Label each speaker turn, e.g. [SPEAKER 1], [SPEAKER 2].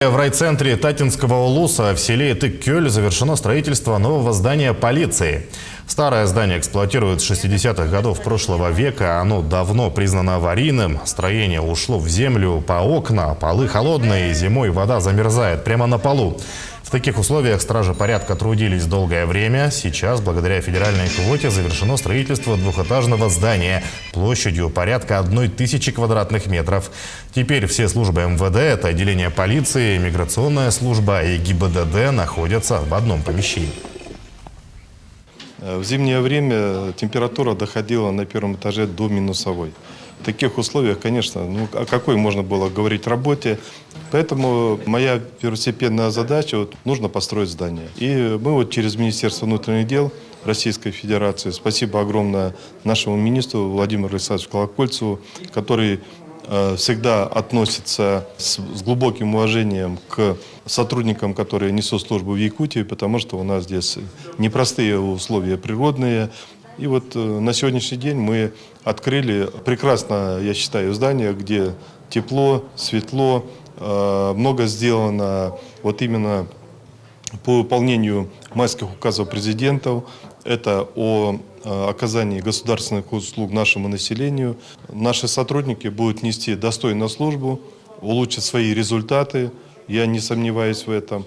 [SPEAKER 1] В райцентре Татинского Улуса в селе Тык-Кёль завершено строительство нового здания полиции. Старое здание эксплуатируют с 60-х годов прошлого века. Оно давно признано аварийным. Строение ушло в землю по окна, полы холодные, зимой вода замерзает прямо на полу. В таких условиях стражи порядка трудились долгое время. Сейчас, благодаря федеральной квоте, завершено строительство двухэтажного здания площадью порядка 1000 квадратных метров. Теперь все службы МВД, это отделение полиции, миграционная служба и ГИБДД находятся в одном помещении.
[SPEAKER 2] В зимнее время температура доходила на первом этаже до минусовой. В таких условиях, конечно, о какой можно было говорить работе. Поэтому моя первостепенная задача – нужно построить здание. И мы через Министерство внутренних дел Российской Федерации, спасибо огромное нашему министру Владимиру Александровичу Колокольцеву, который всегда относится с глубоким уважением к сотрудникам, которые несут службу в Якутии, потому что у нас здесь непростые условия природные. И вот на сегодняшний день мы открыли прекрасное, я считаю, здание, где тепло, светло, много сделано вот именно по выполнению майских указов президентов. Это о оказании государственных услуг нашему населению. Наши сотрудники будут нести достойную службу, улучшат свои результаты, я не сомневаюсь в этом.